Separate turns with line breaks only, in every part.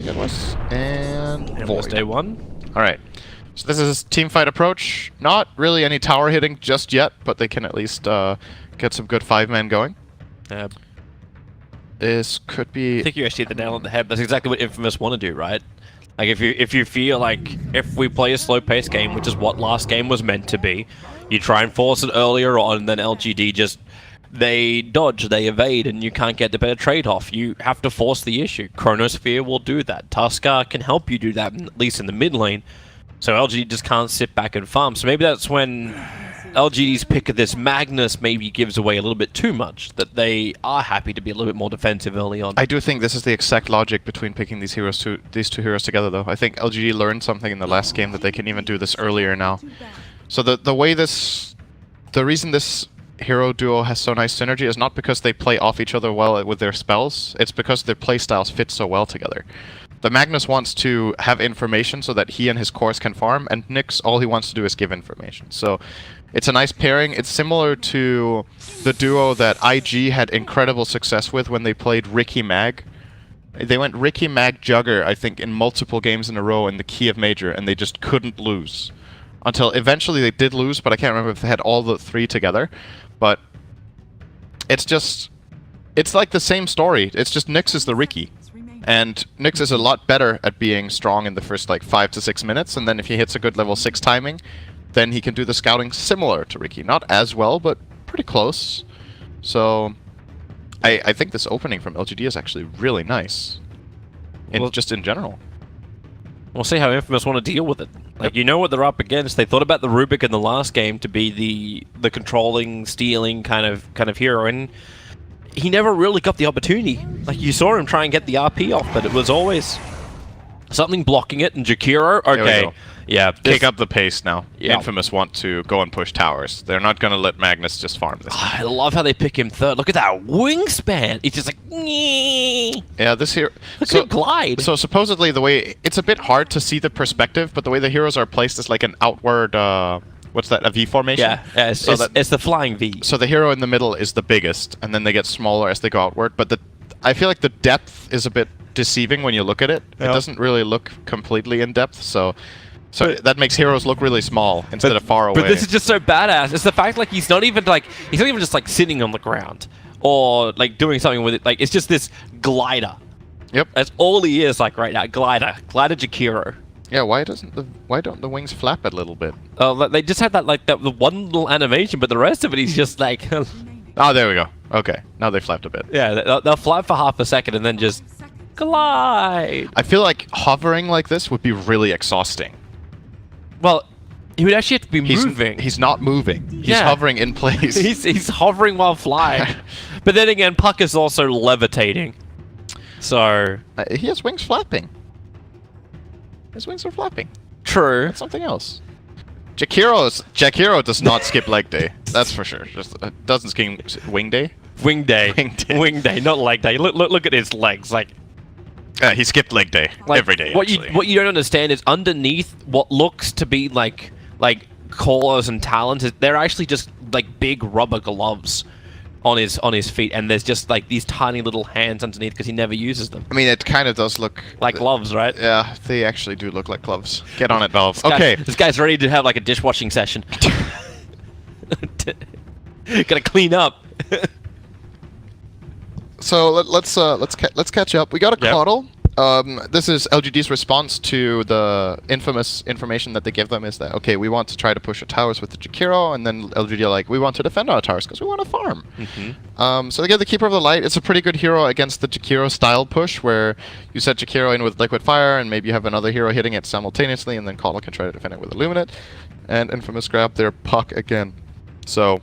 it was. And
It was day one.
Alright. So this is teamfight approach. Not really any tower hitting just yet, but they can at least get some good 5-man going. This could be...
I think you actually hit the nail on the head. That's exactly what Infamous want to do, right? Like, if you feel like if we play a slow-paced game, which is what last game was meant to be, you try and force it earlier on, and then LGD just... They dodge, they evade, and you can't get the better trade-off. You have to force the issue. Chronosphere will do that. Tuskar can help you do that, at least in the mid lane. So LGD just can't sit back and farm. So maybe that's when LGD's pick of this Magnus maybe gives away a little bit too much, that they are happy to be a little bit more defensive early on.
I do think this is the exact logic between picking these two heroes together, though. I think LGD learned something in the last game that they can even do this earlier now. So the reason this hero duo has so nice synergy is not because they play off each other well with their spells, it's because their playstyles fit so well together. The Magnus wants to have information so that he and his cores can farm, and Nyx, all he wants to do is give information. So it's a nice pairing. It's similar to the duo that IG had incredible success with when they played Ricky Mag. They went Ricky Mag Jugger, I think, in multiple games in a row in the Kiev Major, and they just couldn't lose. Until eventually they did lose, but I can't remember if they had all the three together. But it's like the same story. It's just Nyx is the Ricky. And Nyx is a lot better at being strong in the first like 5 to 6 minutes, and then if he hits a good level 6 timing, then he can do the scouting similar to Ricky. Not as well, but pretty close. So I think this opening from LGD is actually really nice. Just in general.
We'll see how Infamous want to deal with it. Like, you know what they're up against. They thought about the Rubik in the last game to be the controlling, stealing kind of hero, and he never really got the opportunity. Like, you saw him try and get the RP off, but it was always something blocking it. And Jakiro, okay, yeah,
kick up the pace now.
Yeah.
Infamous want to go and push towers. They're not going to let Magnus just farm this.
I love how they pick him third. Look at that wingspan. He's just like, nyeh.
Yeah, this here.
Look at glide.
So supposedly the way it's a bit hard to see the perspective, but the way the heroes are placed is like an outward. What's that? A V formation?
Yeah, it's the flying V.
So the hero in the middle is the biggest, and then they get smaller as they go outward. But I feel like the depth is a bit deceiving when you look at it. Yep. It doesn't really look completely in depth, so that makes heroes look really small instead of far away.
But this is just so badass. It's the fact like he's not even just like sitting on the ground or like doing something with it. Like, it's just this glider.
Yep.
That's all he is like right now. Glider Jakiro.
Yeah, why don't the wings flap a little bit?
They just had the one little animation, but the rest of it he's just like.
Oh, there we go. Okay, now they flapped a bit.
Yeah, they'll flap for half a second and then just glide.
I feel like hovering like this would be really exhausting.
Well, he would actually have to be moving.
He's not moving. He's hovering in place.
He's hovering while flying. But then again, Puck is also levitating. So
he has wings flapping. His wings are flapping.
True.
That's something else. Jakiro does not skip leg day. That's for sure. Just doesn't skip wing day.
Wing day. Wing day, not leg day. Look at his legs. Like.
He skipped leg day every day.
What you don't understand is underneath what looks to be like collars and talons, they're actually just like big rubber gloves on his feet, and there's just like these tiny little hands underneath because he never uses them.
I mean, it kind of does look
like gloves, right?
Yeah, they actually do look like gloves. Get on it, Valve.
This guy's ready to have like a dishwashing session. Gotta clean up.
So let's catch up. We got a coddle. This is LGD's response to the infamous information that they give them is that, okay, we want to try to push our towers with the Jakiro, and then LGD are like, we want to defend our towers because we want to farm. So they get the Keeper of the Light. It's a pretty good hero against the Jakiro style push, where you set Jakiro in with Liquid Fire, and maybe you have another hero hitting it simultaneously, and then Coddle can try to defend it with Illuminate, and Infamous grab their Puck again. So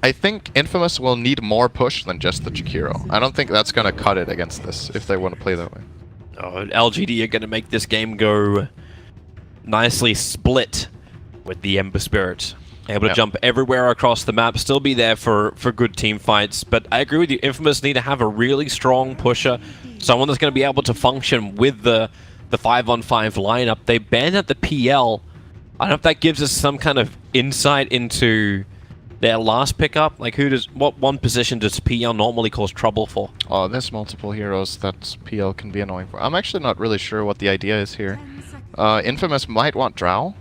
I think Infamous will need more push than just the Jakiro. I don't think that's going to cut it against this if they want to play that way.
Oh, LGD are going to make this game go nicely split with the Ember Spirit. Able to jump everywhere across the map, still be there for good team fights. But I agree with you, Infamous need to have a really strong pusher, someone that's going to be able to function with the 5-on-5 lineup. They banned at the PL. I don't know if that gives us some kind of insight into Their last pickup, like what one position does PL normally cause trouble for?
Oh, there's multiple heroes that PL can be annoying for. I'm actually not really sure what the idea is here. Infamous might want Drow.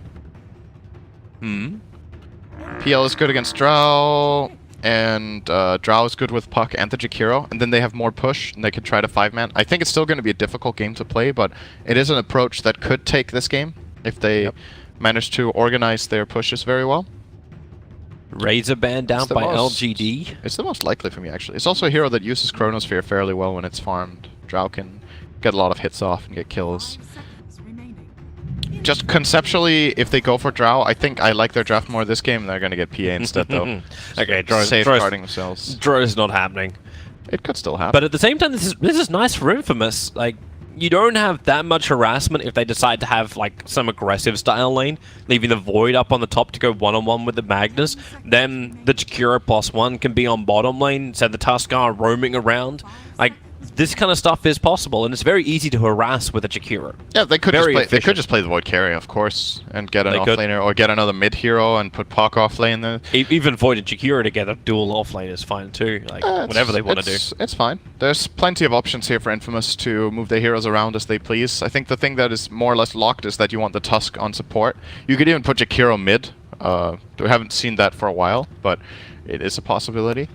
PL is good against Drow, and Drow is good with Puck and the Jakiro, and then they have more push, and they can try to 5-man. I think it's still going to be a difficult game to play, but it is an approach that could take this game if they manage to organize their pushes very well.
Razor Band down by LGD.
It's the most likely for me, actually. It's also a hero that uses Chronosphere fairly well when it's farmed. Drow can get a lot of hits off and get kills. Just conceptually, if they go for Drow, I think I like their draft more this game. They're going to get PA instead, though.
Okay,
safeguarding themselves.
Draw is not happening.
It could still happen.
But at the same time, this is nice for Infamous. Like, you don't have that much harassment if they decide to have like some aggressive style lane, leaving the Void up on the top to go one-on-one with the Magnus. Then the Jakiro +1 can be on bottom lane, so the Tuskar roaming around. Like, this kind of stuff is possible, and it's very easy to harass with a Jakiro.
Yeah, they could just play the Void carry, of course, and get an offlaner, or get another mid hero and put Puck off lane there.
Even Void and Jakiro together, dual offlane is fine too. Like, whatever they want to do.
It's fine. There's plenty of options here for Infamous to move their heroes around as they please. I think the thing that is more or less locked is that you want the Tusk on support. You could even put Jakiro mid. We haven't seen that for a while, but it is a possibility.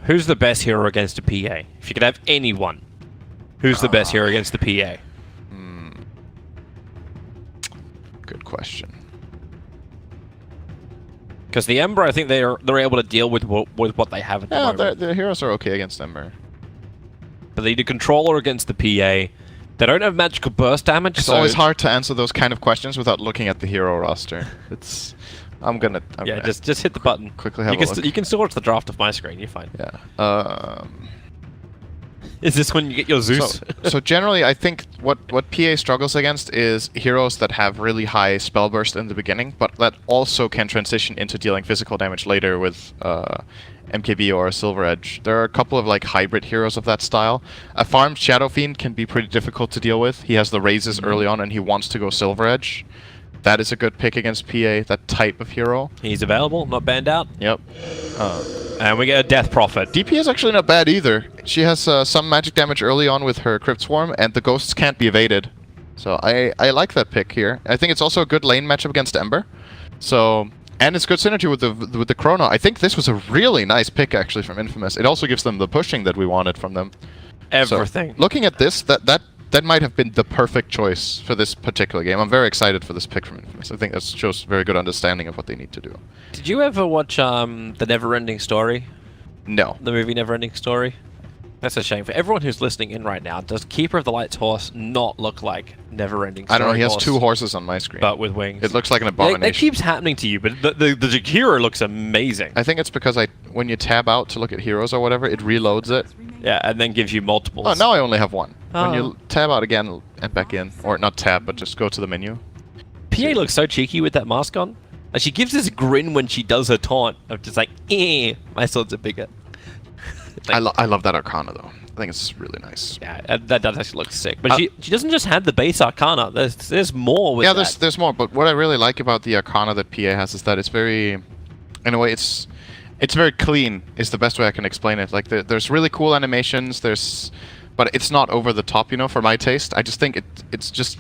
Who's the best hero against a PA? If you could have anyone, who's the best hero against the PA?
Good question.
Because the Ember, I think they're able to deal with what they have at the moment.
The heroes are okay against Ember.
But they need a controller against the PA. They don't have magical burst damage.
It's always hard to answer those kind of questions without looking at the hero roster. It's... I'm gonna
just hit the button.
Quickly have a look.
You can still watch the draft of my screen. You're fine.
Yeah.
Is this when you get your Zeus?
So generally, I think what PA struggles against is heroes that have really high spell burst in the beginning, but that also can transition into dealing physical damage later with MKB or Silver Edge. There are a couple of like hybrid heroes of that style. A farmed Shadow Fiend can be pretty difficult to deal with. He has the raises early on, and he wants to go Silver Edge. That is a good pick against PA, that type of hero.
He's available, not banned out.
Yep.
And we get a Death Prophet.
DP is actually not bad either. She has some magic damage early on with her Crypt Swarm, and the ghosts can't be evaded. So I like that pick here. I think it's also a good lane matchup against Ember. So, and it's good synergy with the Chrono. I think this was a really nice pick actually from Infamous. It also gives them the pushing that we wanted from them.
Everything.
So, looking at this, that might have been the perfect choice for this particular game. I'm very excited for this pick from Infamous. I think that shows very good understanding of what they need to do.
Did you ever watch the Neverending Story?
No.
The movie Neverending Story? That's a shame. For everyone who's listening in right now, does Keeper of the Light's horse not look like Neverending Story?
I don't know, he has two horses on my screen.
But with wings.
It looks like an abomination.
That keeps happening to you, but the Jakiro looks amazing.
I think it's because when you tab out to look at heroes or whatever, it reloads it.
Yeah, and then gives you multiples.
Oh, now I only have one.
Oh.
When you tab out again and back in, or not tab, but just go to the menu.
PA looks so cheeky with that mask on. And she gives this grin when she does her taunt of just like, my swords are bigger.
Like, I love that Arcana though. I think it's really nice.
Yeah, that does actually look sick. But she doesn't just have the base Arcana. There's more with that.
Yeah, there's more. But what I really like about the Arcana that PA has is that it's very, in a way, it's very clean. Is the best way I can explain it. Like there's really cool animations. But it's not over the top, you know, for my taste. I just think it's just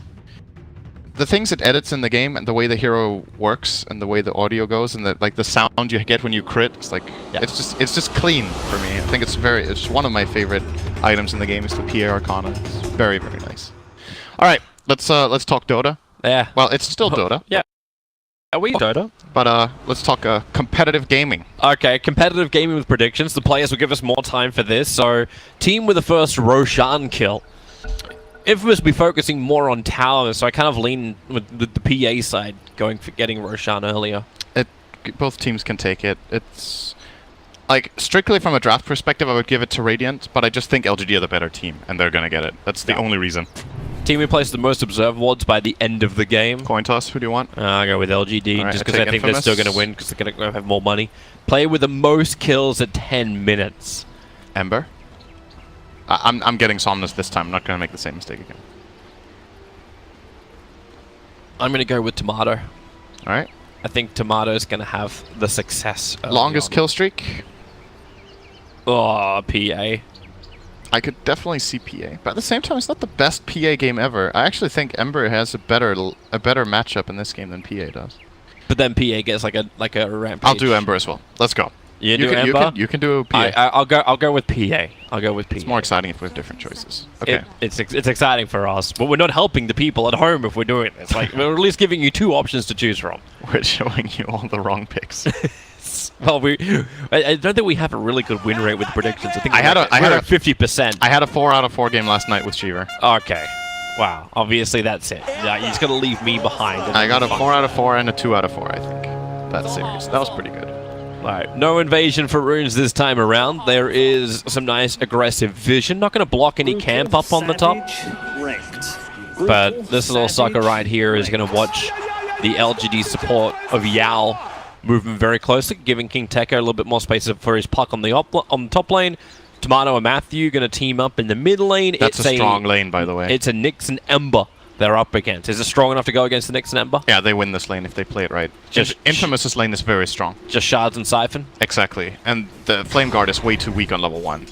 the things it edits in the game and the way the hero works and the way the audio goes and the sound you get when you crit. It's like it's just clean for me. I think it's one of my favorite items in the game is the PA Arcana. It's very, very nice. All right, let's talk Dota.
Yeah.
Well, it's still Dota.
Yeah. Are we Dota?
But let's talk competitive gaming.
Okay, competitive gaming with predictions. The players will give us more time for this. So, team with the first Roshan kill. Infamous will be focusing more on towers, so I kind of lean with the PA side, going for getting Roshan earlier.
Both teams can take it. It's like strictly from a draft perspective, I would give it to Radiant, but I just think LGD are the better team, and they're gonna get it. That's the only reason.
Team who places the most observe wards by the end of the game.
Coin toss. Who do you want?
I'll go with LGD,
right,
just because I think
Infamous.
they're still going to win, because they're going to have more money. Player with the most kills at 10 minutes.
Ember. I'm getting Somnus this time. I'm not going to make the same mistake again.
I'm going to go with Tomato.
Alright.
I think Tomato's going to have the success.
Longest kill streak?
Oh, PA.
I could definitely see PA, but at the same time, it's not the best PA game ever. I actually think Ember has a better matchup in this game than PA does.
But then PA gets like a rampage.
I'll do Ember as well. Let's go.
You do Ember?
You can do PA.
I'll go with PA. I'll go with PA.
It's more exciting if we have different choices. Okay.
It's exciting for us, but we're not helping the people at home if we're doing this. Like, we're at least giving you 2 options to choose from.
We're showing you all the wrong picks.
Well, I don't think we have a really good win rate with predictions. I think
I had a
50%.
I had a 4 out of 4 game last night with Cheever.
Okay. Wow. Obviously, that's it. Yeah, you just got to leave me behind.
I got a 4 out of 4 and a 2 out of 4, I think. That series. That was pretty good.
Alright, no invasion for Runes this time around. There is some nice aggressive vision. Not going to block any camp up on the top. But this little sucker right here is going to watch the LGD support of Yao moving very closely, giving King Tekka a little bit more space for his puck on the top lane. Tomato and Matthew going to team up in the mid lane.
That's a strong lane, by the way.
It's a Nyx and Ember they're up against. Is it strong enough to go against the Nyx and Ember?
Yeah, they win this lane if they play it right. Infamous's lane is very strong.
Just Shards and Siphon?
Exactly. And the Flame Guard is way too weak on level 1.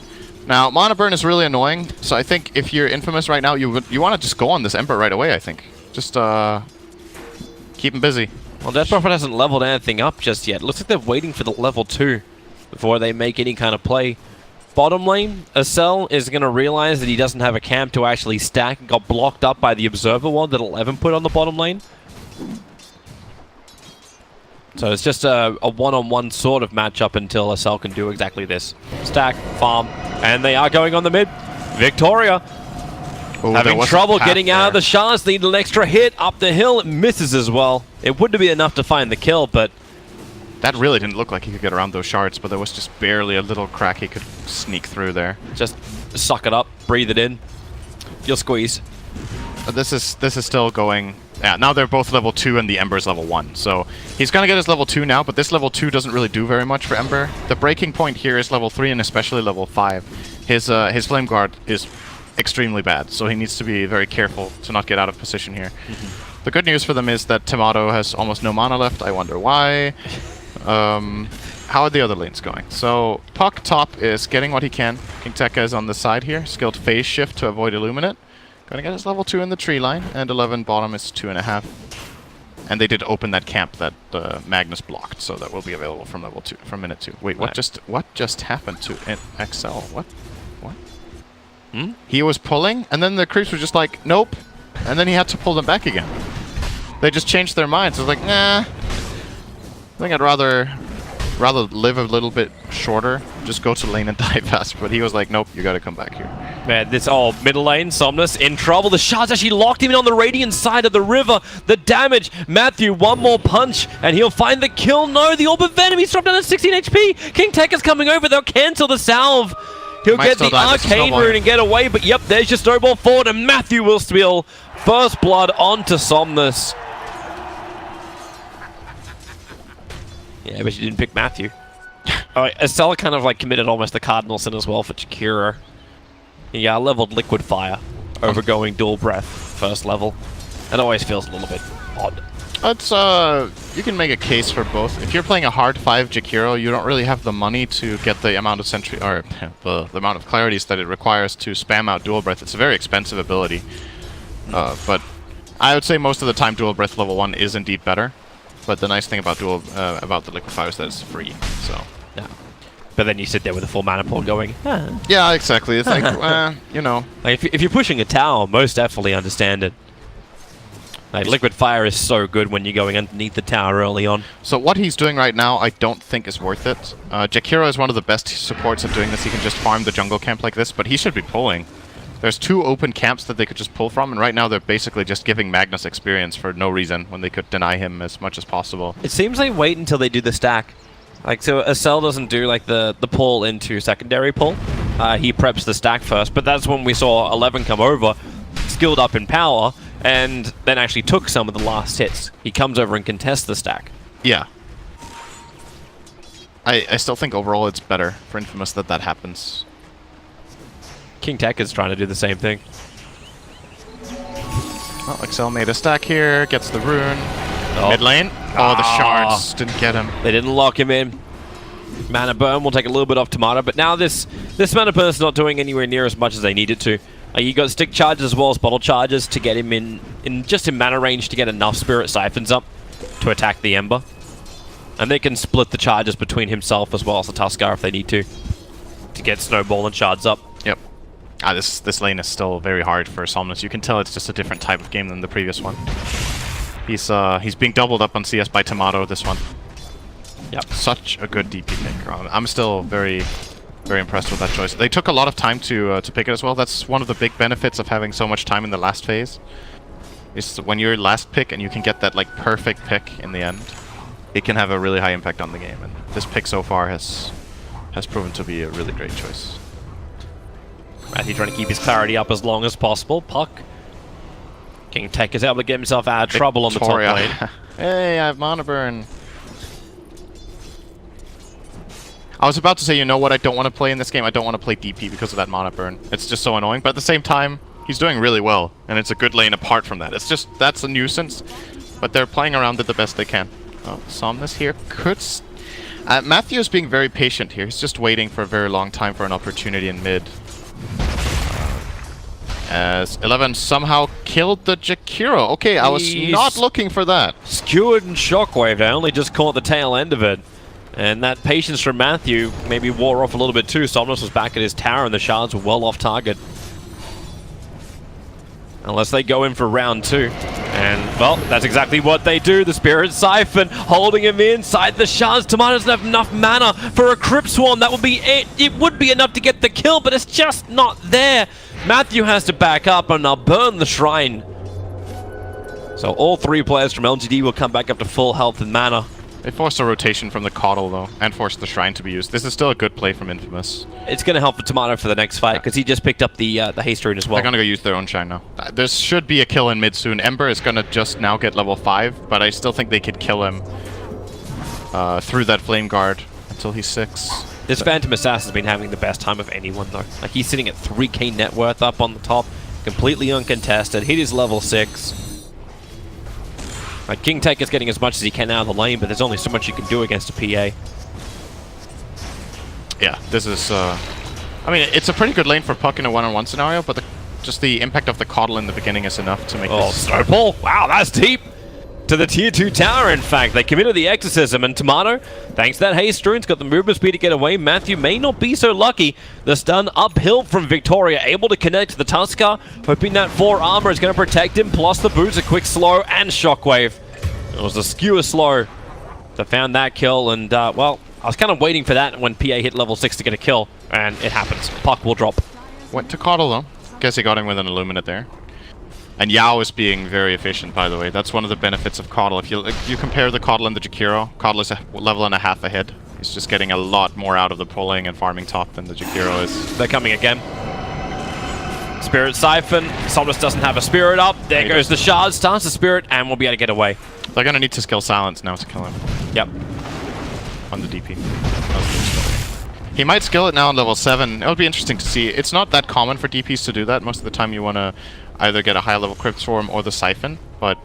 Now, Mana Burn is really annoying, so I think if you're Infamous right now, you want to just go on this Ember right away, I think. Just keep him busy.
Well, Death Prophet hasn't leveled anything up just yet. Looks like they're waiting for the level 2 before they make any kind of play. Bottom lane, Acel is going to realize that he doesn't have a camp to actually stack and got blocked up by the Observer ward that 11 put on the bottom lane. So it's just a one-on-one sort of matchup until Acel can do exactly this. Stack, farm, and they are going on the mid. Victoria having trouble getting out of the shards. Need an extra hit up the hill. It misses as well. It wouldn't be enough to find the kill, but
that really didn't look like he could get around those shards, but there was just barely a little crack he could sneak through there.
Just suck it up, breathe it in. You'll squeeze.
This is still going. Yeah, now they're both level 2 and the Ember's level 1. So he's going to get his level 2 now, but this level 2 doesn't really do very much for Ember. The breaking point here is level 3 and especially level 5. His Flame Guard is extremely bad, so he needs to be very careful to not get out of position here. The good news for them is that Tomato has almost no mana left. I wonder why. How are the other lanes going? So Puck top is getting what he can. King Tekka is on the side here. Skilled phase shift to avoid Illuminate. Gonna get his level 2 in the tree line, and 11 bottom is 2.5. And they did open that camp that Magnus blocked, so that will be available from level 2, from minute 2. Wait, what just happened to XL? What?
Hmm?
He was pulling, and then the creeps were just like, nope. And then he had to pull them back again. They just changed their minds. It was like, nah. I think I'd rather live a little bit shorter, just go to lane and die fast. But he was like, nope, you gotta come back here.
Man, this middle lane, Somnus in trouble. The shards actually locked him in on the Radiant side of the river. The damage, Matthew, one more punch, and he'll find the kill. No, the Orb of Venom, he's dropped down to 16 HP. King Tekka's coming over, they'll cancel the salve. He'll get the Arcane Rune and get away, but yep, there's your snowball forward, and Matthew will steal first blood onto Somnus. Yeah, but you didn't pick Matthew. Estella kind of like committed almost the cardinal sin as well for Chikura. Yeah, leveled Liquid Fire over going Dual Breath first level. It always feels a little bit odd.
It's you can make a case for both. If you're playing a hard 5 Jakiro, you don't really have the money to get the amount of sentry or the amount of clarities that it requires to spam out Dual Breath. It's a very expensive ability. But I would say most of the time Dual Breath level 1 is indeed better. But the nice thing about about the Liquid Fire is that it's free. So
yeah. But then you sit there with a full mana pool going, ah.
Yeah, exactly. It's like, you know.
Like if you're pushing a tower, most definitely understand it. Like, Liquid Fire is so good when you're going underneath the tower early on.
So what he's doing right now, I don't think is worth it. Jakiro is one of the best supports at doing this. He can just farm the jungle camp like this, but he should be pulling. There's 2 open camps that they could just pull from, and right now they're basically just giving Magnus experience for no reason when they could deny him as much as possible.
It seems they wait until they do the stack. Like, so Acel doesn't do like the pull into secondary pull. He preps the stack first, but that's when we saw 11 come over, skilled up in power, and then actually took some of the last hits. He comes over and contests the stack.
Yeah. I still think overall it's better for Infamous that happens.
King Tech is trying to do the same thing.
Well, Excel made a stack here, gets the rune.
Oh.
Mid lane. Oh, the shards didn't get him.
They didn't lock him in. Mana burn will take a little bit off Tomato, but now this mana burn is not doing anywhere near as much as they need it to. You got stick charges as well as bottle charges to get him in mana range to get enough spirit siphons up to attack the Ember. And they can split the charges between himself as well as the Tuskar if they need to get Snowball and shards up.
Yep. This lane is still very hard for Somnus. You can tell it's just a different type of game than the previous one. He's being doubled up on CS by Tomato this one.
Yep.
Such a good DP pick. I'm still very, very impressed with that choice. They took a lot of time to pick it as well. That's one of the big benefits of having so much time in the last phase. Is when you're last pick and you can get that like perfect pick in the end, it can have a really high impact on the game. And this pick so far has proven to be a really great choice.
Matthew trying to keep his clarity up as long as possible. Puck. King Tech is able to get himself out of trouble on the top lane.
Hey, I have mana burn. I was about to say, you know what I don't want to play in this game? I don't want to play DP because of that mana burn. It's just so annoying. But at the same time, he's doing really well. And it's a good lane apart from that. It's just, that's a nuisance. But they're playing around it the best they can. Oh, Somnus here could... Matthew is being very patient here. He's just waiting for a very long time for an opportunity in mid. As 11 somehow killed the Jakiro. Okay, I was not looking for that.
Skewered and Shockwave. I only just caught the tail end of it. And that patience from Matthew maybe wore off a little bit too. Somnus was back at his tower and the shards were well off target. Unless they go in for round 2. And, well, that's exactly what they do. The Spirit Siphon holding him inside the shards. Tomato doesn't have enough mana for a Crypt Swarm. That would be it. It would be enough to get the kill, but it's just not there. Matthew has to back up and now burn the Shrine. So all 3 players from LGD will come back up to full health and mana.
They forced a rotation from the Coddle, though, and forced the Shrine to be used. This is still a good play from Infamous.
It's going to help for Tomato for the next fight, because he just picked up the haste rune as well.
They're going to go use their own Shrine now. There should be a kill in mid soon. Ember is going to just now get level 5, but I still think they could kill him through that Flame Guard until he's 6.
This Phantom Assassin's been having the best time of anyone, though. Like, he's sitting at 3k net worth up on the top, completely uncontested. Hit is level 6. Like, King Tech is getting as much as he can out of the lane, but there's only so much you can do against a PA.
Yeah, this is... I mean, it's a pretty good lane for Puck in a one-on-one scenario, but just the impact of the Coddle in the beginning is enough to make this...
Snowball! Wow, that's deep! To the tier 2 tower, in fact. They committed the Exorcism, and Tomato, thanks to that haste rune's got the movement speed to get away. Matthew may not be so lucky. The stun uphill from Victoria, able to connect to the Tuskar, hoping that 4 armor is going to protect him, plus the boots, a quick slow, and Shockwave. It was a skewer slow that found that kill, and, well, I was kind of waiting for that when PA hit level 6 to get a kill, and it happens. Puck will drop.
Went to Coddle, though. Guess he got him with an Illuminate there. And Yao is being very efficient, by the way. That's one of the benefits of Coddle. If you compare the Coddle and the Jakiro, Coddle is a level and a half ahead. He's just getting a lot more out of the pulling and farming top than the Jakiro is.
They're coming again. Spirit Siphon. Somnus doesn't have a Spirit up. There goes the Shard. Starts the Spirit, and we'll be able to get away.
They're going to need to skill Silence now to kill him.
Yep.
On the DP. He might skill it now on level 7. It'll be interesting to see. It's not that common for DPs to do that. Most of the time you want to either get a high level Crypt Swarm or the Siphon, but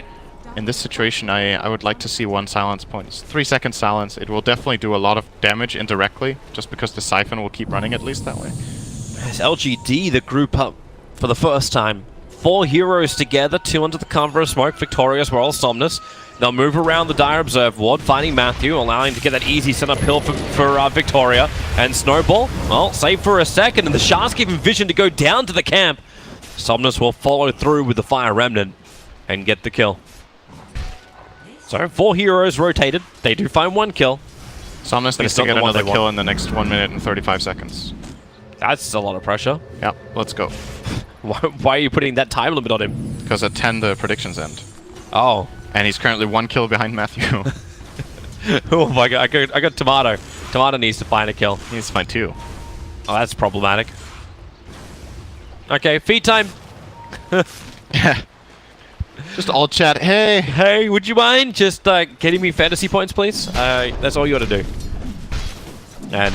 in this situation I would like to see 1 silence point. It's 3 second silence. It will definitely do a lot of damage indirectly, just because the Siphon will keep running at least that way.
It's LGD that group up for the first time. 4 heroes together, 2 under the cover of smoke, Victoria as well as Somnus. They'll move around the Dire Observe ward, finding Matthew, allowing him to get that easy send uphill for Victoria. And Snowball, well, save for a second, and the Sharks give him vision to go down to the camp. Somnus will follow through with the Fire Remnant and get the kill. So 4 heroes rotated. They do find 1 kill.
Somnus needs to get another kill in the next 1 minute and 35 seconds.
That's a lot of pressure.
Yep, let's go.
Why are you putting that time limit on him?
Because at 10 the predictions end.
Oh.
And he's currently 1 kill behind Matthew.
Oh my god, I got Tomato. Tomato needs to find a kill.
He needs to find 2.
Oh, that's problematic. Okay, feed time.
Just all chat. Hey!
Hey, would you mind just getting me fantasy points, please? That's all you gotta do. And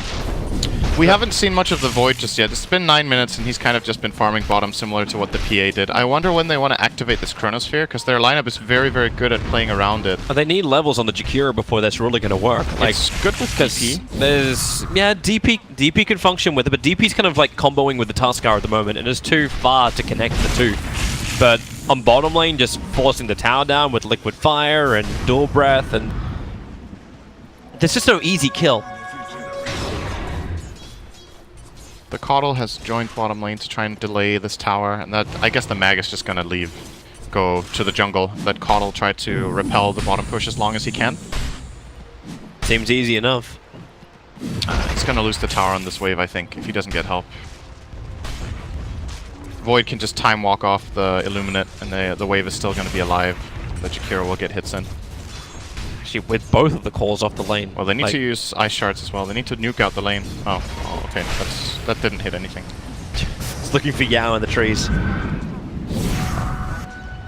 We haven't seen much of the Void just yet. It's been 9 minutes and he's kind of just been farming bottom similar to what the PA did. I wonder when they want to activate this Chronosphere, because their lineup is very, very good at playing around it.
They need levels on the Jakiro before that's really going to work. Like,
it's good with DP.
There's, yeah, DP can function with it, but DP's kind of like comboing with the Tuskar at the moment, and it's too far to connect the two. But on bottom lane, just forcing the tower down with Liquid Fire and Dual Breath, and there's just no easy kill.
The Coddle has joined bottom lane to try and delay this tower, and that I guess the Mag is just gonna go to the jungle. Let Coddle try to repel the bottom push as long as he can.
Seems easy enough.
He's gonna lose the tower on this wave, I think, if he doesn't get help. Void can just time walk off the Illuminate, and the wave is still gonna be alive. The Jakiro will get hits in.
Actually, with both of the calls off the lane.
Well, they need to use Ice Shards as well. They need to nuke out the lane. Oh okay. That didn't hit anything.
It's looking for Yao in the trees.
No,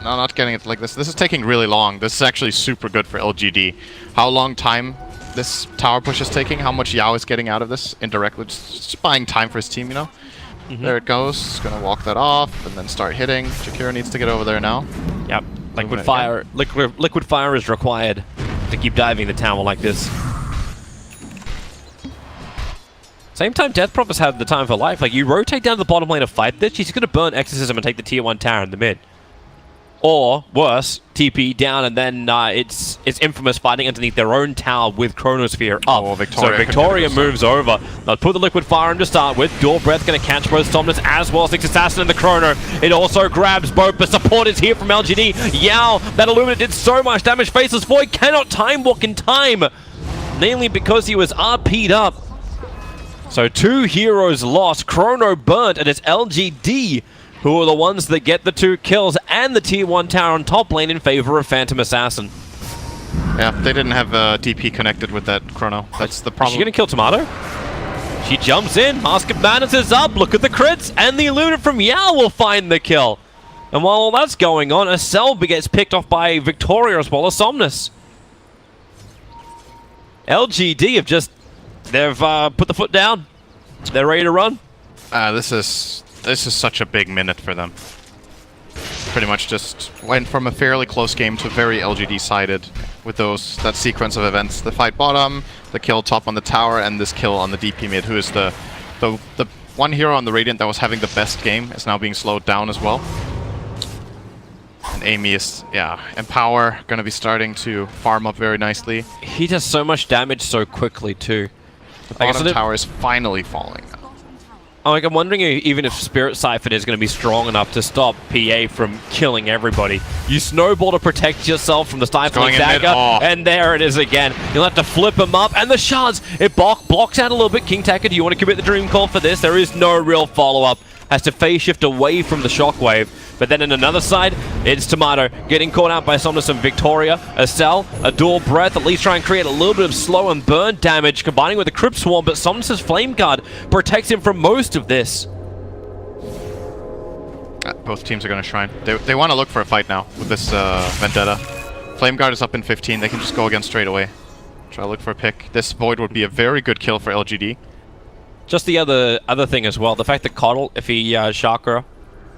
not getting it like this. This is taking really long. This is actually super good for LGD. How long time this tower push is taking, how much Yao is getting out of this indirectly. Just buying time for his team, you know? There it goes. It's gonna walk that off and then start hitting. Jakiro needs to get over there now.
Yep. Liquid fire is required to keep diving the tower like this. Same time, Death Prophet's had the time for life. Like, you rotate down to the bottom lane to fight this, she's gonna burn Exorcism and take the tier 1 tower in the mid. Or, worse, TP down and then it's Infamous fighting underneath their own tower with Chronosphere up.
Oh, Victoria
so Victoria moves over. They'll put the Liquid Fire in to start with. Dual Breath going to catch both Somnus as well as Six Assassin and the Chrono. It also grabs both, but support is here from LGD. Yao, that Illuminate did so much damage. Faceless Void cannot time walk in time. Mainly because he was RP'd up. So 2 heroes lost. Chrono burnt, and it's LGD who are the ones that get the 2 kills and the tier 1 tower on top lane in favor of Phantom Assassin.
Yeah, they didn't have DP connected with that Chrono. That's the problem.
Is she gonna kill Tomato? She jumps in, Mask of Madness is up, look at the crits, and the Illuminate from Yao will find the kill. And while all that's going on, Acel gets picked off by Victoria as well as Somnus. LGD have just, they've put the foot down. They're ready to run.
This is such a big minute for them. Pretty much just went from a fairly close game to very LGD-sided with that sequence of events. The fight bottom, the kill top on the tower, and this kill on the DP mid, who is the one hero on the Radiant that was having the best game, is now being slowed down as well. And Amy is, yeah, Empower gonna be starting to farm up very nicely.
He does so much damage so quickly too.
The bottom tower is finally falling.
Like, I'm wondering even if Spirit Siphon is going to be strong enough to stop PA from killing everybody. You snowball to protect yourself from the Stifling Dagger, and there it is again. You'll have to flip him up, and the shards, it blocks out a little bit. King Taka, do you want to commit the Dream Call for this? There is no real follow-up. Has to phase shift away from the Shockwave. But then on another side, it's Tomato getting caught out by Somnus and Victoria. Acel, a Dual Breath, at least try and create a little bit of slow and burn damage, combining with the Crypt Swarm, but Somnus' Flame Guard protects him from most of this.
Both teams are going to Shrine. They want to look for a fight now with this Vendetta. Flame Guard is up in 15. They can just go again straight away. Try to look for a pick. This Void would be a very good kill for LGD.
Just the other thing as well, the fact that Coddle, if he Chakra,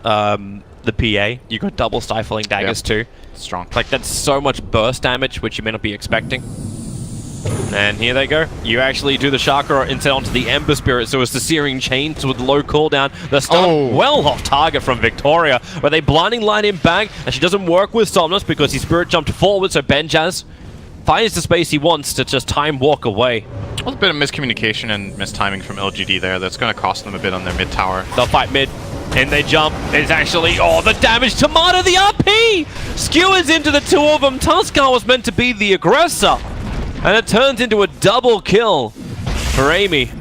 the PA, you got double Stifling Daggers too.
Strong.
Like, that's so much burst damage, which you may not be expecting. And here they go. You actually do the Chakra instead onto the Ember Spirit, so it's the Searing Chains with low cooldown. The stun well off target from Victoria, where they blinding light him back, and she doesn't work with Somnus because he Spirit jumped forward, so Benjaz finds the space he wants to just time walk away.
Well, a bit of miscommunication and mistiming from LGD there. That's going to cost them a bit on their mid tower.
They'll fight mid. And they jump. It's actually, the damage. Tomato, the RP! Skewers into the 2 of them. Tuskar was meant to be the aggressor. And it turns into a double kill for Amy.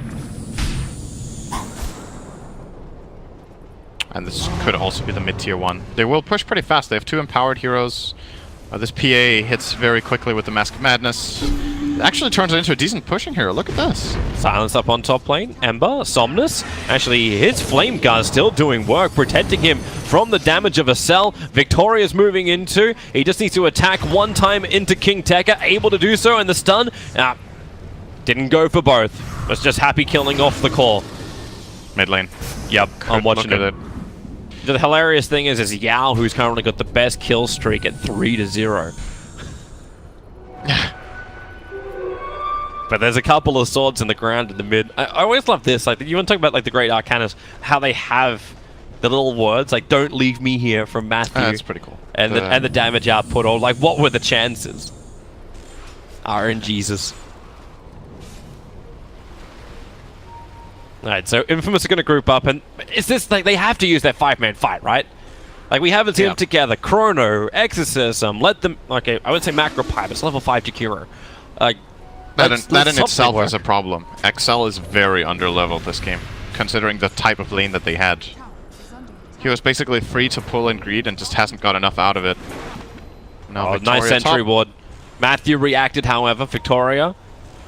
And this could also be the mid-tier 1. They will push pretty fast. They have 2 empowered heroes. This PA hits very quickly with the Mask of Madness. It actually turns it into a decent pushing hero. Look at this.
Silence up on top lane. Ember, Somnus. Actually, his Flame Guard still doing work, protecting him from the damage of Acel. Victoria's moving into. He just needs to attack one time into King Tekka, able to do so, and the stun didn't go for both. Was just happy killing off the core.
Mid lane.
Yep, I'm watching
Look at
it. The hilarious thing is Yao, who's currently got the best kill streak at 3-0. But there's a couple of swords in the ground in the mid. I always love this. Like, you want to talk about like the great Arcanas, how they have the little words like "Don't leave me here" from Matthew.
That's pretty cool.
And the damage output, or like, what were the chances? RNGesus. Alright, so Infamous are going to group up, and is this like they have to use their 5-man fight, right? Like, we haven't seen them together. Chrono, Exorcism, let them. Okay, I would say Macro Pipe, it's level 5 Jakiro.
That in itself is a problem. XL is very underleveled this game, considering the type of lane that they had. He was basically free to pull and greed and just hasn't got enough out of it. No,
nice sentry ward. Matthew reacted, however. Victoria,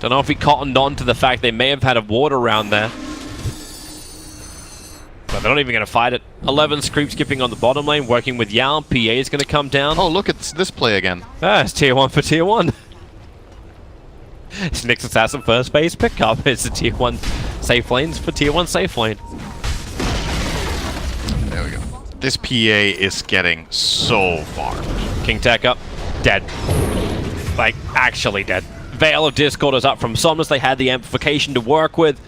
don't know if he cottoned on to the fact they may have had a ward around there. But they're not even going to fight it. 11 creep skipping on the bottom lane, working with Yao. PA is going to come down.
Oh, look at this play again.
Ah, it's tier 1 for tier 1. It's Nyx Assassin first base pickup. It's the tier 1 safe lanes for tier 1 safe lane.
There we go. This PA is getting so far.
King Tech up. Dead. Like, actually dead. Veil of Discord is up from Somnus. They had the amplification to work with.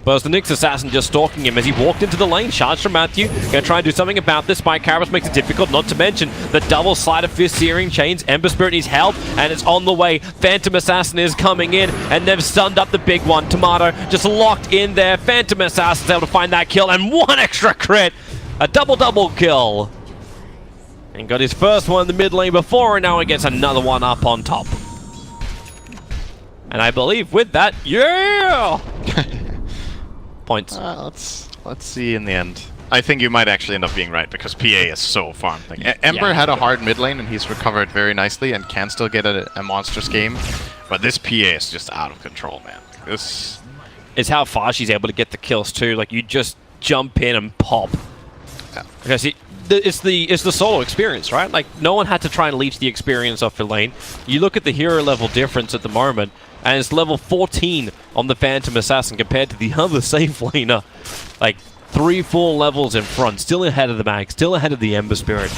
But as the Nyx Assassin just stalking him as he walked into the lane. Charge from Matthew. Gonna try and do something about this. Spike Carapace makes it difficult, not to mention the double Sleight of Fist Searing Chains. Ember Spirit needs help, and it's on the way. Phantom Assassin is coming in, and they've stunned up the big one. Tomato just locked in there. Phantom Assassin's able to find that kill, and one extra crit. A double kill. And got his first one in the mid lane before, and now he gets another one up on top. And I believe with that, yeah! Points.
Let's see in the end. I think you might actually end up being right because PA is so farmed. Like, Ember had a hard mid lane and he's recovered very nicely and can still get a monstrous game, but this PA is just out of control, man. This
is how far she's able to get the kills too. Like, you just jump in and pop.
Yeah.
Because it's the solo experience, right? Like, no one had to try and leech the experience off your lane. You look at the hero level difference at the moment, and it's level 14 on the Phantom Assassin compared to the other safe laner. Like, 3-4 levels in front, still ahead of the mag, still ahead of the Ember Spirit.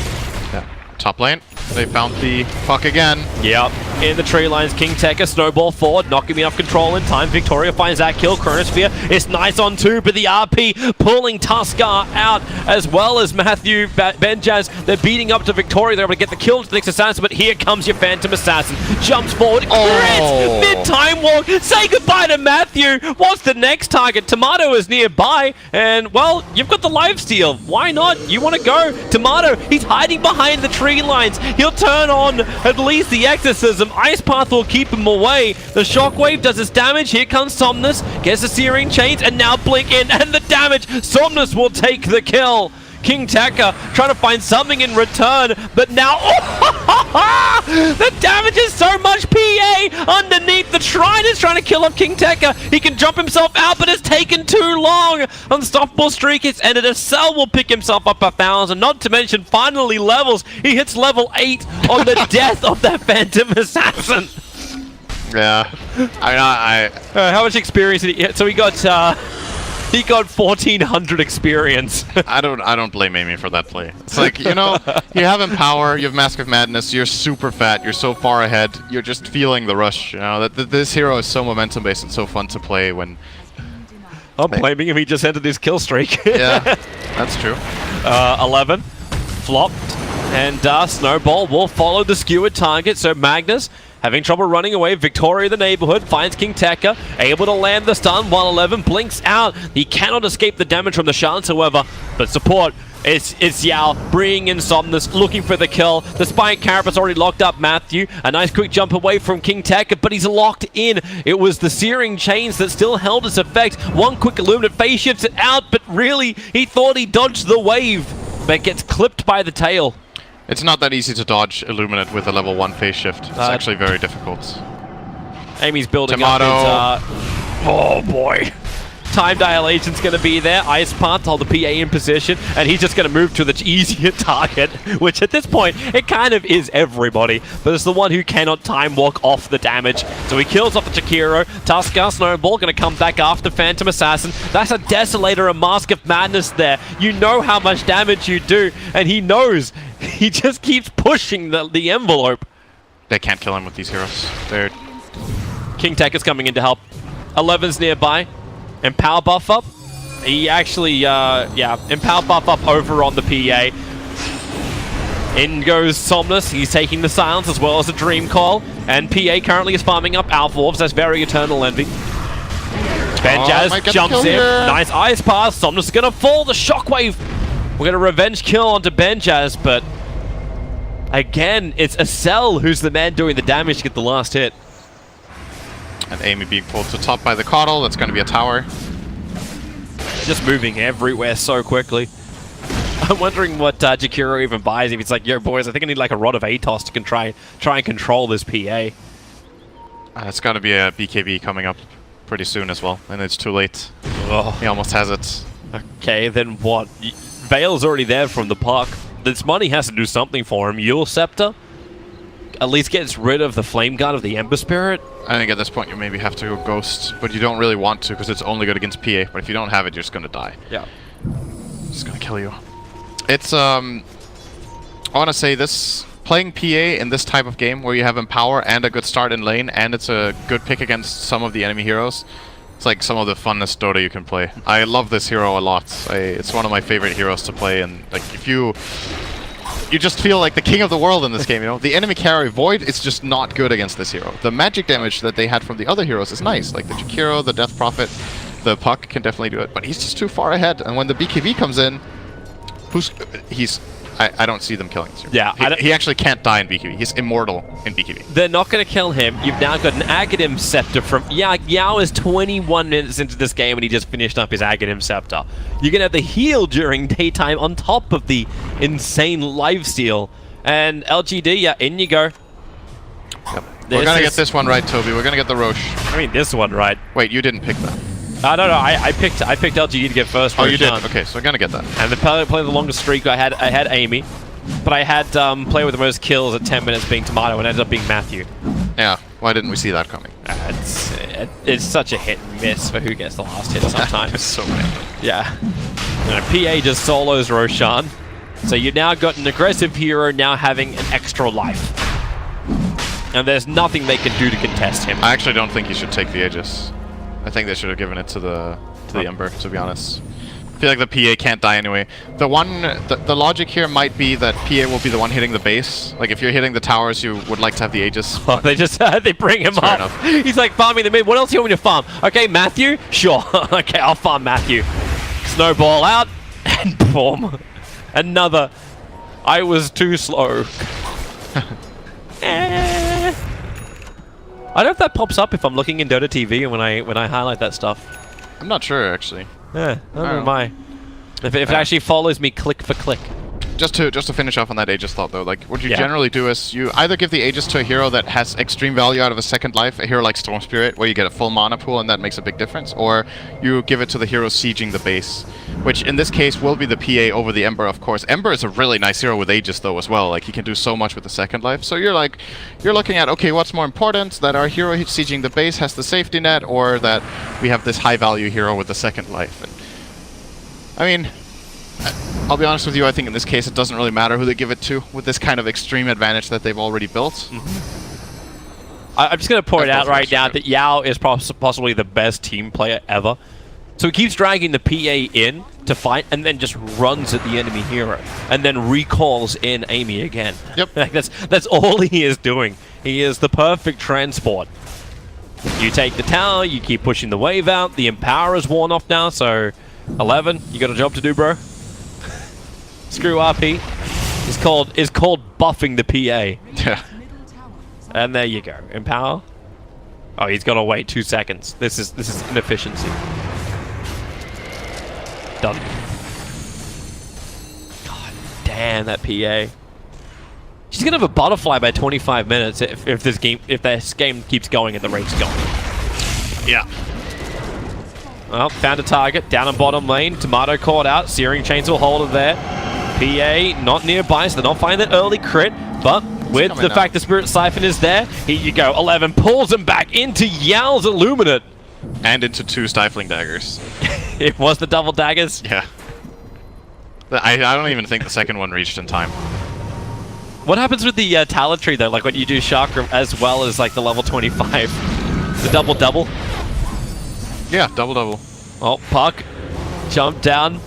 Yeah. Top lane, they found the fuck again.
Yep. In the tree lines, King Tekka, snowball forward, not giving enough control in time. Victoria finds that kill. Chronosphere is nice on 2, but the RP pulling Tuskar out, as well as Matthew, Benjaz. They're beating up to Victoria. They're able to get the kill to the next assassin, but here comes your Phantom Assassin. Jumps forward, crits, mid-time walk. Say goodbye to Matthew. What's the next target? Tomato is nearby, and, well, you've got the lifesteal. Why not? You want to go? Tomato, he's hiding behind the tree lines. He'll turn on at least the Exorcism. Ice Path will keep him away. The Shockwave does its damage. Here comes Somnus. Gets the Searing Chains, and now Blink in, and the damage. Somnus will take the kill. King Tekka trying to find something in return, but now the damage is so much. PA underneath the shrine is trying to kill off King Tekka. He can jump himself out, but it's taken too long. Unstoppable streak is ended. A Cell will pick himself up 1,000, not to mention finally levels. He hits level 8 on the death of that Phantom Assassin.
Yeah,
how much experience did he get? So he got 1,400 experience.
I don't blame Amy for that play. It's like, you know, you have Empower, you have Mask of Madness, you're super fat, you're so far ahead, you're just feeling the rush. You know, this hero is so momentum based and so fun to play when.
I'm blaming him. He just ended his kill streak.
Yeah, that's true.
11 flopped, and Snowball will follow the skewered target. So Magnus, having trouble running away. Victoria, the neighborhood, finds King Tekka, able to land the stun while 11 blinks out. He cannot escape the damage from the shards, however, but support. It's Yao bringing in Somnus, looking for the kill. The Spike Carapace already locked up Matthew. A nice quick jump away from King Tekka, but he's locked in. It was the Searing Chains that still held its effect. One quick Illuminate phase shifts it out, but really, he thought he dodged the wave, but gets clipped by the tail.
It's not that easy to dodge Illuminate with a level 1 phase shift. It's actually very difficult.
Amy's building
Tomato.
up his... oh boy. Time dilation's going to be there. Ice Path to hold the PA in position, and he's just going to move to the easier target, which at this point, it kind of is everybody, but it's the one who cannot time walk off the damage. So he kills off the Jakiro. Tusker, Snowball going to come back after Phantom Assassin. That's a Desolator, a Mask of Madness there. You know how much damage you do, and he knows. He just keeps pushing the envelope.
They can't kill him with these heroes. They're...
King Tech is coming in to help. 11's nearby. Empower buff up. He actually, yeah, Empower buff up over on the PA. In goes Somnus. He's taking the silence as well as the Dream Call. And PA currently is farming up Alpha Orbs. That's very Eternal Envy. Benjaz jumps in. Nice Ice Pass. Somnus is going to fall. The Shockwave. We're going to revenge kill onto Benjaz, but again, it's Acel who's the man doing the damage to get the last hit.
And Amy being pulled to top by the Coddle. That's going to be a tower.
Just moving everywhere so quickly. I'm wondering what Jakiro even buys if it's like, yo boys, I think I need like a Rod of Atos to try and control this PA.
It's got to be a BKB coming up pretty soon as well, and it's too late.
Oh.
He almost has it.
Okay, then what? Vale's already there from the park. This money has to do something for him. Yule Scepter at least gets rid of the Flame Guard of the Ember Spirit.
I think at this point you maybe have to go Ghost, but you don't really want to because it's only good against PA. But if you don't have it, you're just going to die.
Yeah.
It's going to kill you. It's, I want to say this, playing PA in this type of game where you have Empower and a good start in lane, and it's a good pick against some of the enemy heroes, it's like some of the funnest Dota you can play. I love this hero a lot. It's one of my favorite heroes to play, and like if you just feel like the king of the world in this game, you know? The enemy carry Void is just not good against this hero. The magic damage that they had from the other heroes is nice, like the Jakiro, the Death Prophet, the Puck can definitely do it, but he's just too far ahead, and when the BKB comes in, I don't see them killing this hero.
Yeah,
he actually can't die in BKB. He's immortal in BKB.
They're not going to kill him. You've now got an Aghanim Scepter from... Yeah, Yao is 21 minutes into this game and he just finished up his Aghanim Scepter. You're going to have the heal during daytime on top of the insane lifesteal. And LGD, yeah, in you go.
Yep. We're going to get this one right, Toby. We're going to get the Roche.
I mean, this one right.
Wait, you didn't pick that.
No, I picked LGD to get first.
Oh, you did? Okay, so we're gonna get that.
And the play the longest streak, I had Amy, but I had play with the most kills at 10 minutes being Tomato, and ended up being Matthew.
Yeah, why didn't we see that coming?
It's such a hit and miss for who gets the last hit sometimes.
So many.
Yeah. PA just solos Roshan, so you've now got an aggressive hero now having an extra life, and there's nothing they can do to contest him.
I actually don't think he should take the Aegis. I think they should have given it to the Ember, to be honest. I feel like the PA can't die anyway. The logic here might be that PA will be the one hitting the base. Like if you're hitting the towers, you would like to have the Aegis.
Oh, they just they bring him
Fair
up.
Enough.
He's like farming the mid. What else do you want me to farm? Okay, Matthew? Sure. Okay, I'll farm Matthew. Snowball out and boom. Another. I was too slow. I don't know if that pops up if I'm looking in Dota TV and when I highlight that stuff.
I'm not sure actually.
Yeah, I don't know why. If it actually follows me click for click.
Just to finish off on that Aegis thought though, like what you generally do is you either give the Aegis to a hero that has extreme value out of a second life, a hero like Storm Spirit, where you get a full mana pool and that makes a big difference, or you give it to the hero sieging the base, which in this case will be the PA over the Ember, of course. Ember is a really nice hero with Aegis though as well, like he can do so much with the second life. So you're looking at, okay, what's more important, that our hero sieging the base has the safety net, or that we have this high value hero with the second life? And I mean, I'll be honest with you, I think in this case it doesn't really matter who they give it to with this kind of extreme advantage that they've already built.
Mm-hmm. I'm just going to point out right now that Yao is possibly the best team player ever. So he keeps dragging the PA in to fight and then just runs at the enemy hero and then recalls in Amy again.
Yep.
Like that's all he is doing. He is the perfect transport. You take the tower, you keep pushing the wave out, the Empower is worn off now, so 11, you got a job to do, bro. Screw RP. It's called buffing the PA.
Yeah.
And there you go. Empower. Oh, he's got to wait 2 seconds. This is inefficiency. Done. God damn that PA. She's gonna have a butterfly by 25 minutes if this game keeps going at the rate it's going.
Yeah.
Well, found a target. Down in bottom lane. Tomato caught out. Searing Chains will hold it there. PA not nearby, so they're not finding that early crit. But with the fact the Spirit Siphon is there, here you go. 11 pulls him back into Yal's Illuminate.
And into 2 Stifling Daggers.
It was the double daggers?
Yeah. I don't even think the second one reached in time.
What happens with the Talatry though? Like when you do Chakra as well as like the level 25? The double-double?
Yeah, double-double.
Oh, Puck. Jump down.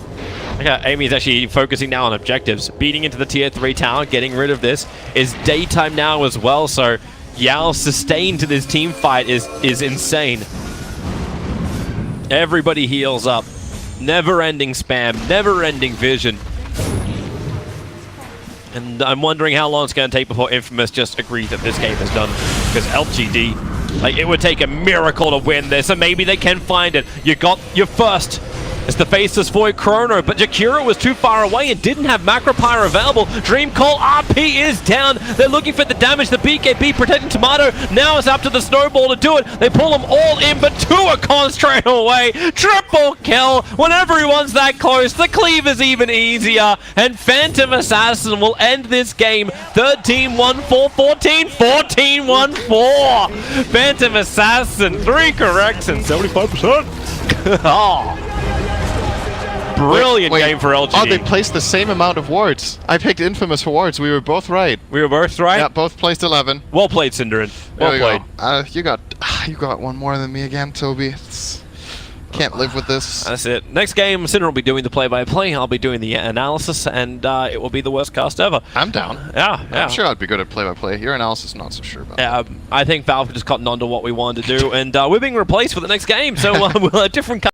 Okay, Amy's actually focusing now on objectives. Beating into the tier 3 tower, getting rid of this. Is daytime now as well, so Yal's sustain to this team fight is insane. Everybody heals up. Never-ending spam, never-ending vision. And I'm wondering how long it's going to take before Infamous just agrees that this game is done. Because LGD, like, it would take a miracle to win this, and maybe they can find it. You got your first. It's the Faceless Void Chrono, but Jakiro was too far away and didn't have Macro Pyre available. Dream Call RP is down. They're looking for the damage. The BKB protecting Tomato. Now it's up to the Snowball to do it. They pull them all in, but 2 are gone straight away. Triple kill. When everyone's that close, the cleave is even easier. And Phantom Assassin will end this game 13-1-4, 14-14-1-4. Phantom Assassin, 3 corrects and 75%. Oh. Brilliant game for LGD.
Oh, they placed the same amount of wards. I picked Infamous for wards. We were both right.
We were both right?
Yeah, both placed 11.
Well played, Cinderin. Well played.
You got one more than me again, Toby. Can't live with this.
That's it. Next game, Cinder will be doing the play-by-play. I'll be doing the analysis, and it will be the worst cast ever.
I'm down.
Yeah.
I'm sure I'd be good at play-by-play. Your analysis, not so sure about.
I think Valve just caught on to what we wanted to do, and we're being replaced for the next game, so we'll a different.